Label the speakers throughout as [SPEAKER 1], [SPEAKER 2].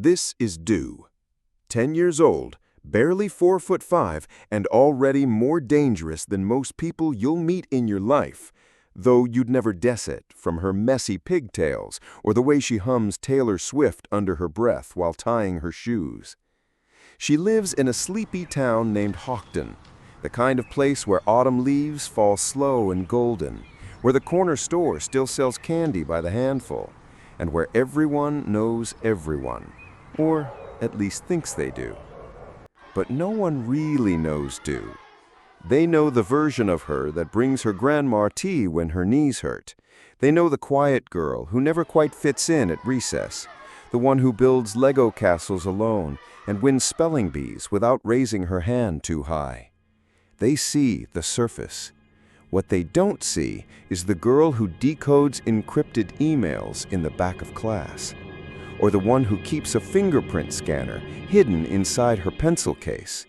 [SPEAKER 1] This is Dew. 10 years old, barely 4'5", and already more dangerous than most people you'll meet in your life, though you'd never guess it from her messy pigtails or the way she hums Taylor Swift under her breath while tying her shoes. She lives in a sleepy town named Hawkton, the kind of place where autumn leaves fall slow and golden, where the corner store still sells candy by the handful, and where everyone knows everyone, or at least thinks they do. But no one really knows Dew. They know the version of her that brings her grandma tea when her knees hurt. They know the quiet girl who never quite fits in at recess, the one who builds Lego castles alone and wins spelling bees without raising her hand too high. They see the surface. What they don't see is the girl who decodes encrypted emails in the back of class, or the one who keeps a fingerprint scanner hidden inside her pencil case,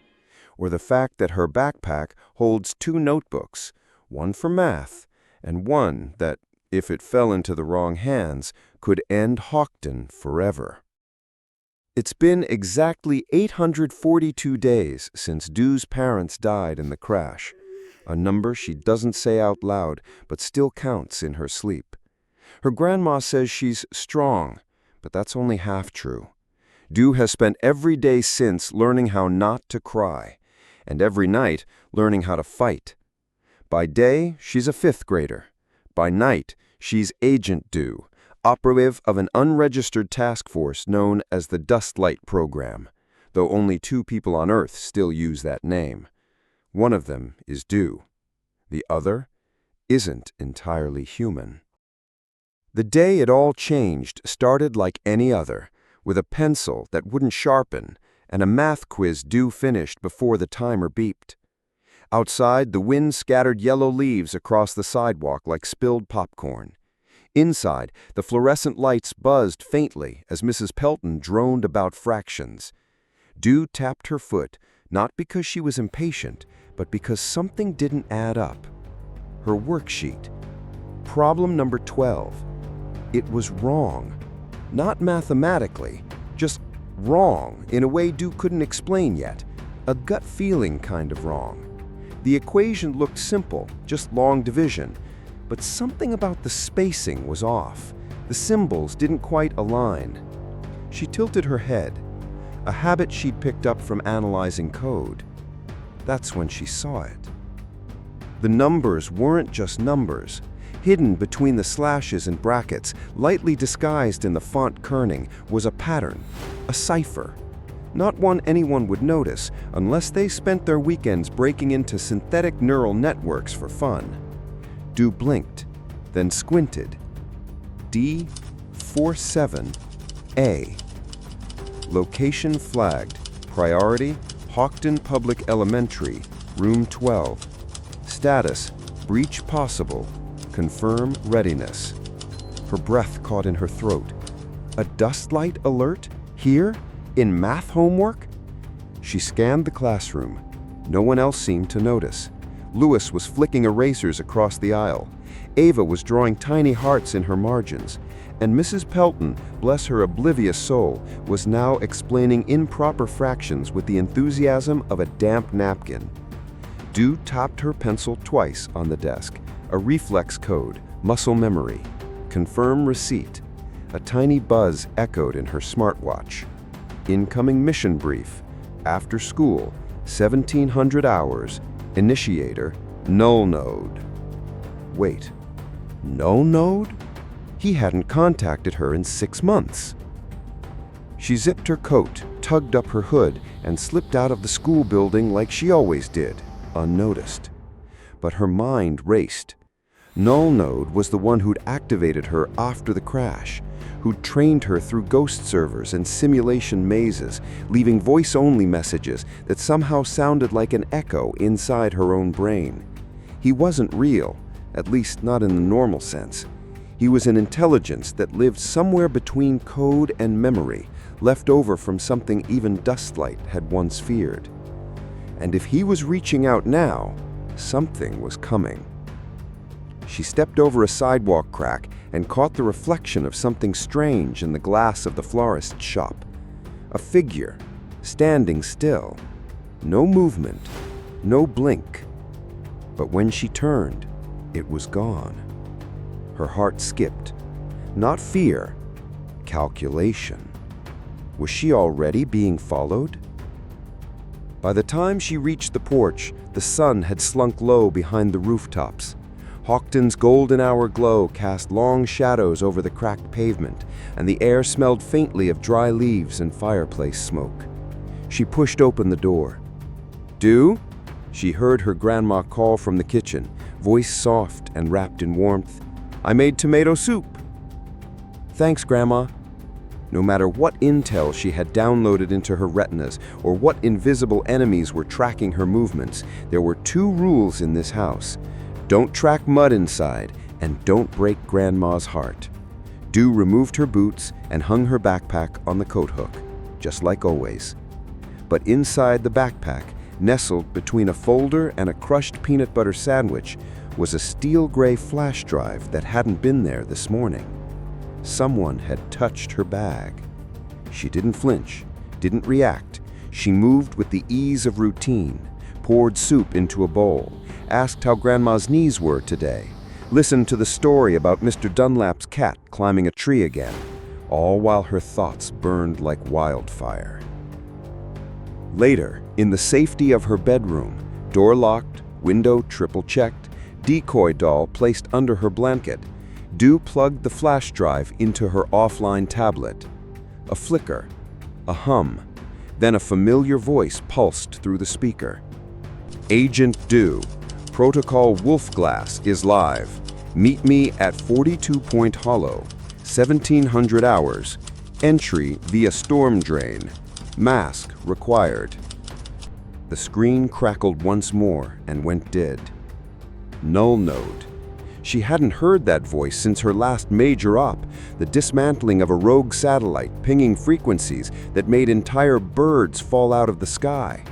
[SPEAKER 1] or the fact that her backpack holds 2 notebooks, one for math and one that, if it fell into the wrong hands, could end Hawkton forever. It's been exactly 842 days since Dew's parents died in the crash, a number she doesn't say out loud but still counts in her sleep. Her grandma says she's strong, but that's only half true. Dew has spent every day since learning how not to cry, and every night learning how to fight. By day, she's a 5th grader. By night, she's Agent Dew, operative of an unregistered task force known as the Dustlight Program, though only 2 people on Earth still use that name. One of them is Dew. The other isn't entirely human. The day it all changed started like any other, with a pencil that wouldn't sharpen and a math quiz Dew finished before the timer beeped. Outside, the wind scattered yellow leaves across the sidewalk like spilled popcorn. Inside, the fluorescent lights buzzed faintly as Mrs. Pelton droned about fractions. Dew tapped her foot, not because she was impatient, but because something didn't add up. Her worksheet. Problem number 12. It was wrong. Not mathematically, just wrong in a way Dew couldn't explain yet. A gut feeling kind of wrong. The equation looked simple, just long division, but something about the spacing was off. The symbols didn't quite align. She tilted her head, a habit she'd picked up from analyzing code. That's when she saw it. The numbers weren't just numbers. Hidden between the slashes and brackets, lightly disguised in the font kerning, was a pattern, a cipher. Not one anyone would notice unless they spent their weekends breaking into synthetic neural networks for fun. Dew blinked, then squinted. D47A. Location flagged. Priority, Hawkton Public Elementary, Room 12. Status, breach possible. Confirm readiness. Her breath caught in her throat. A dustlight alert? Here? In math homework? She scanned the classroom. No one else seemed to notice. Lewis was flicking erasers across the aisle. Ava was drawing tiny hearts in her margins. And Mrs. Pelton, bless her oblivious soul, was now explaining improper fractions with the enthusiasm of a damp napkin. Dew tapped her pencil twice on the desk. A reflex code, muscle memory. Confirm receipt. A tiny buzz echoed in her smartwatch. Incoming mission brief. After school, 1700 hours. Initiator, NullNode. Wait, NullNode? He hadn't contacted her in 6 months. She zipped her coat, tugged up her hood, and slipped out of the school building like she always did, unnoticed. But her mind raced. NullNode was the one who'd activated her after the crash, who'd trained her through ghost servers and simulation mazes, leaving voice-only messages that somehow sounded like an echo inside her own brain. He wasn't real, at least not in the normal sense. He was an intelligence that lived somewhere between code and memory, left over from something even Dustlight had once feared. And if he was reaching out now, something was coming. She stepped over a sidewalk crack and caught the reflection of something strange in the glass of the florist's shop.
[SPEAKER 2] A figure, standing still. No movement, no blink. But when she turned, it was gone. Her heart skipped. Not fear, calculation. Was she already being followed? By the time she reached the porch, the sun had slunk low behind the rooftops. Hawkton's golden hour glow cast long shadows over the cracked pavement, and the air smelled faintly of dry leaves and fireplace smoke. She pushed open the door. "Du?" She heard her grandma call from the kitchen, voice soft and wrapped in warmth. "I made tomato soup." "Thanks, Grandma." No matter what intel she had downloaded into her retinas or what invisible enemies were tracking her movements, there were two rules in this house. Don't track mud inside, and don't break Grandma's heart. Du removed her boots and hung her backpack on the coat hook, just like always. But inside the backpack, nestled between a folder and a crushed peanut butter sandwich, was a steel gray flash drive that hadn't been there this morning. Someone had touched her bag. She didn't flinch, didn't react. She moved with the ease of routine, poured soup into a bowl, asked how Grandma's knees were today, listened to the story about Mr. Dunlap's cat climbing a tree again, all while her thoughts burned like wildfire. Later, in the safety of her bedroom, door locked, window triple-checked, decoy doll placed under her blanket, Du plugged the flash drive into her offline tablet. A flicker, a hum, then a familiar voice pulsed through the speaker. "Agent Du, Protocol Wolfglass is live. Meet me at 42 Point Hollow, 1700 hours. Entry via storm drain. Mask required." The screen crackled once more and went dead. NullNode. She hadn't heard that voice since her last major op, the dismantling of a rogue satellite pinging frequencies that made entire birds fall out of the sky.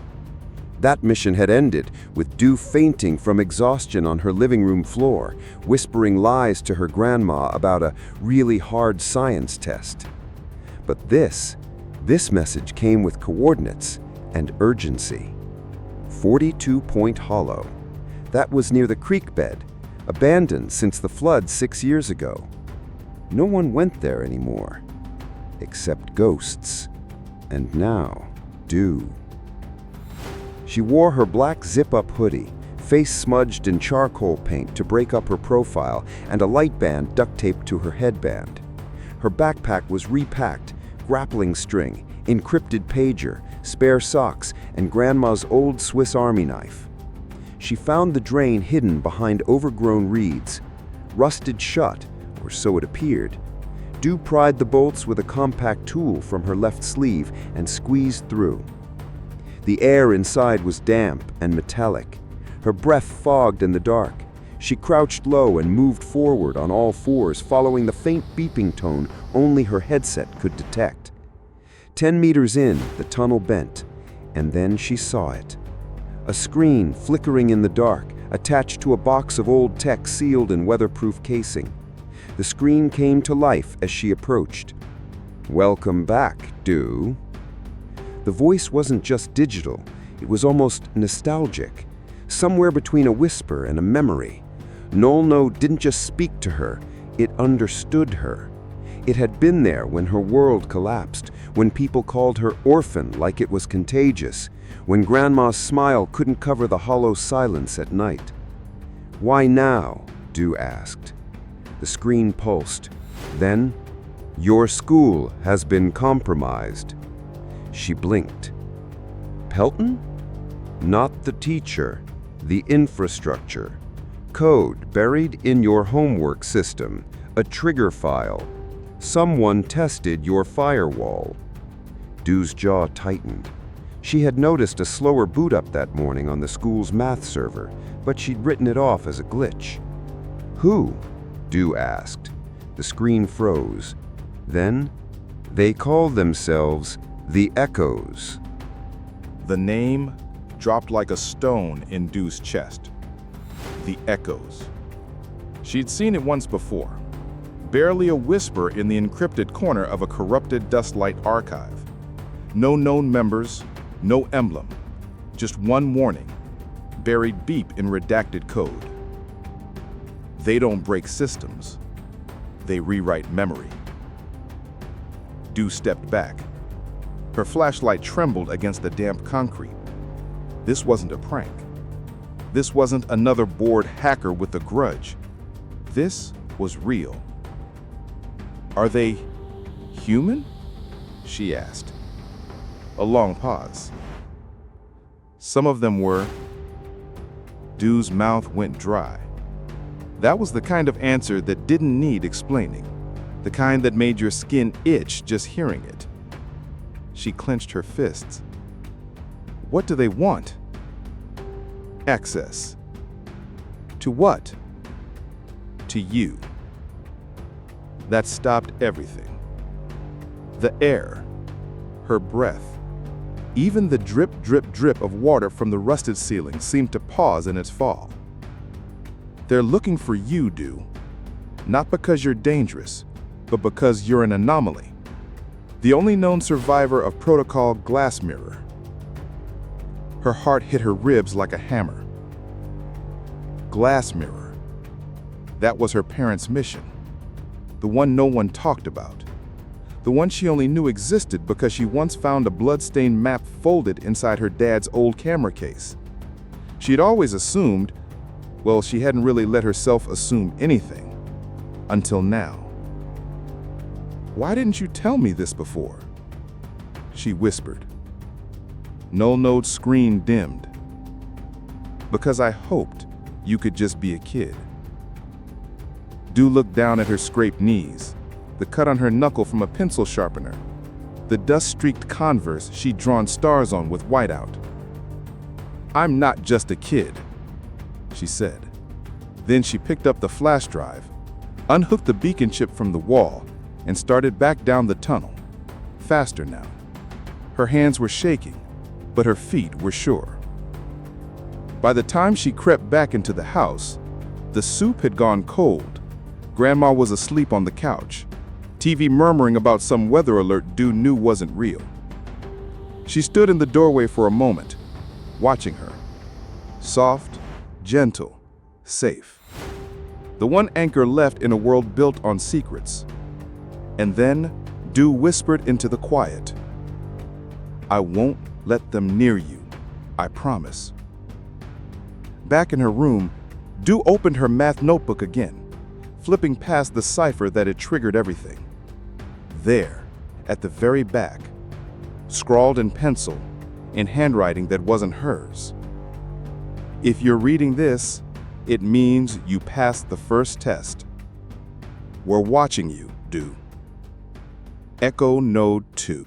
[SPEAKER 2] That mission had ended with Du fainting from exhaustion on her living room floor, whispering lies to her grandma about a really hard science test. But this message came with coordinates and urgency. 42 Point Hollow. That was near the creek bed, abandoned since the flood 6 years ago. No one went there anymore, except ghosts. And now, Du. She wore her black zip-up hoodie, face smudged in charcoal paint to break up her profile, and a light band duct taped to her headband. Her backpack was repacked, grappling string, encrypted pager, spare socks, and Grandma's old Swiss Army knife. She found the drain hidden behind overgrown reeds, rusted shut, or so it appeared. Du pried the bolts with a compact tool from her left sleeve and squeezed through. The air inside was damp and metallic. Her breath fogged in the dark. She crouched low and moved forward on all fours, following the faint beeping tone only her headset could detect. 10 meters in, the tunnel bent, and then she saw it. A screen flickering in the dark, attached to a box of old tech sealed in weatherproof casing. The screen came to life as she approached. "Welcome back, Du." The voice wasn't just digital, it was almost nostalgic, somewhere between a whisper and a memory. NullNode didn't just speak to her, it understood her. It had been there when her world collapsed, when people called her orphan like it was contagious, when Grandma's smile couldn't cover the hollow silence at night. "Why now?" Du asked. The screen pulsed. Then, "Your school has been compromised." She blinked. Pelton? Not the teacher, the infrastructure. Code buried in your homework system, a trigger file. Someone tested your firewall. Du's jaw tightened. She had noticed a slower boot up that morning on the school's math server, but she'd written it off as a glitch. "Who?" Du asked. The screen froze. Then, "They call themselves the Echoes."
[SPEAKER 3] The name dropped like a stone in Du's chest. The Echoes. She'd seen it once before. Barely a whisper in the encrypted corner of a corrupted Dustlight archive. No known members, no emblem, just one warning, buried deep in redacted code. They don't break systems, they rewrite memory. Dew stepped back. Her flashlight trembled against the damp concrete. This wasn't a prank. This wasn't another bored hacker with a grudge. This was real. Are they human? She asked. A long pause. Some of them were. Dew's mouth went dry. That was the kind of answer that didn't need explaining, the kind that made your skin itch just hearing it. She clenched her fists. What do they want? Access. To what? To you. That stopped everything. The air, her breath, even the drip, drip, drip of water from the rusted ceiling seemed to pause in its fall. They're looking for you, Dew. Not because you're dangerous, but because you're an anomaly. The only known survivor of Protocol Glass Mirror. Her heart hit her ribs like a hammer. Glass Mirror. That was her parents' mission. The one no one talked about. The one she only knew existed because she once found a blood-stained map folded inside her dad's old camera case. She had always assumed, well, she hadn't really let herself assume anything. Until now. Why didn't you tell me this before? She whispered. NullNode's screen dimmed. Because I hoped you could just be a kid. Dew looked down at her scraped knees, the cut on her knuckle from a pencil sharpener, the dust-streaked Converse she'd drawn stars on with whiteout. I'm not just a kid, she said. Then she picked up the flash drive, unhooked the beacon chip from the wall, and started back down the tunnel, faster now. Her hands were shaking, but her feet were sure. By the time she crept back into the house, the soup had gone cold. Grandma was asleep on the couch, TV murmuring about some weather alert Dew knew wasn't real. She stood in the doorway for a moment, watching her. Soft, gentle, safe. The one anchor left in a world built on secrets. And then, Dew whispered into the quiet. I won't let them near you, I promise. Back in her room, Dew opened her math notebook again, flipping past the cipher that had triggered everything. There, at the very back, scrawled in pencil, in handwriting that wasn't hers. If you're reading this, it means you passed the first test. We're watching you, Dew. Echo Node 2.